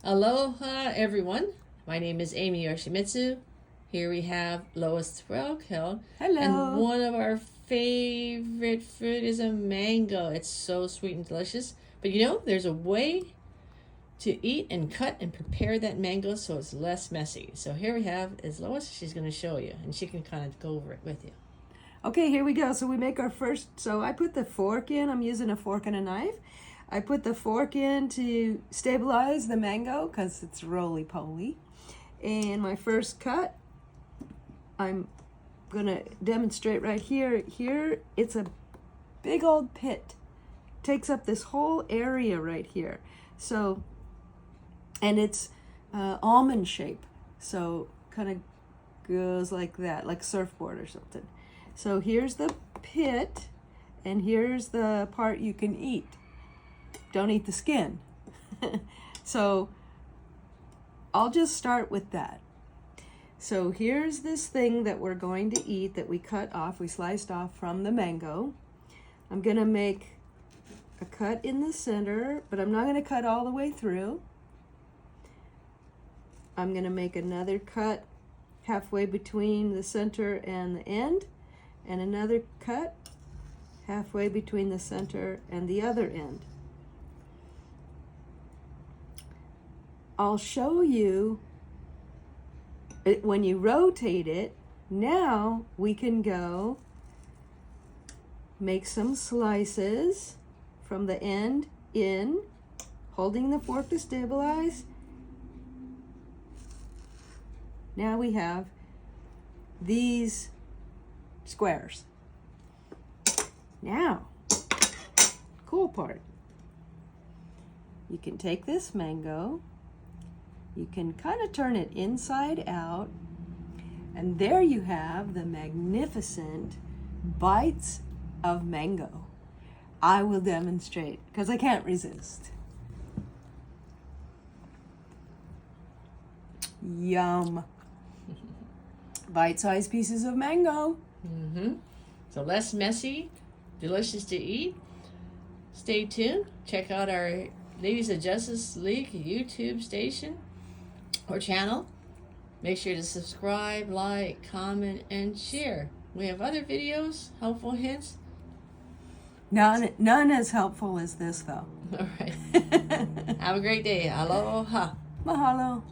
Aloha, everyone. My name is Amy Yoshimitsu. Here we have Lois Hello. And one of our favorite fruit is a mango. It's so sweet and delicious. But you know, there's a way to eat and cut and prepare that mango so it's less messy. So here we have is Lois. She's going to show you, and she can kind of go over it with you. Okay, here we go. So we make our first, so I put the fork in. I'm using a fork and a knife. I put the fork in to stabilize the mango because it's roly-poly. And my first cut, I'm going to demonstrate right here. Here, it's a big old pit. Takes up this whole area right here. So, and it's almond shape. So kind of goes like that, like surfboard or something. So here's the pit, and here's the part you can eat. Don't eat the skin. So I'll just start with that. So here's this thing that we're going to eat that we cut off, we sliced off from the mango. I'm gonna make a cut in the center, but I'm not gonna cut all the way through. I'm gonna make another cut halfway between the center and the end, and another cut halfway between the center and the other end. I'll show you it when you rotate it. Now we can go make some slices from the end in, holding the fork to stabilize. Now we have these squares. Now, cool part. You can take this mango, you can kind of turn it inside out, and there you have the magnificent bites of mango. I will demonstrate because I can't resist. Yum. Bite-sized pieces of mango. So less messy, delicious to eat. Stay tuned. Check out our Ladies of Justice League YouTube station or channel. Make sure to subscribe, like, comment, and share. We have other videos, helpful hints. None as helpful as this, though. All right. Have a great day. Aloha. Mahalo.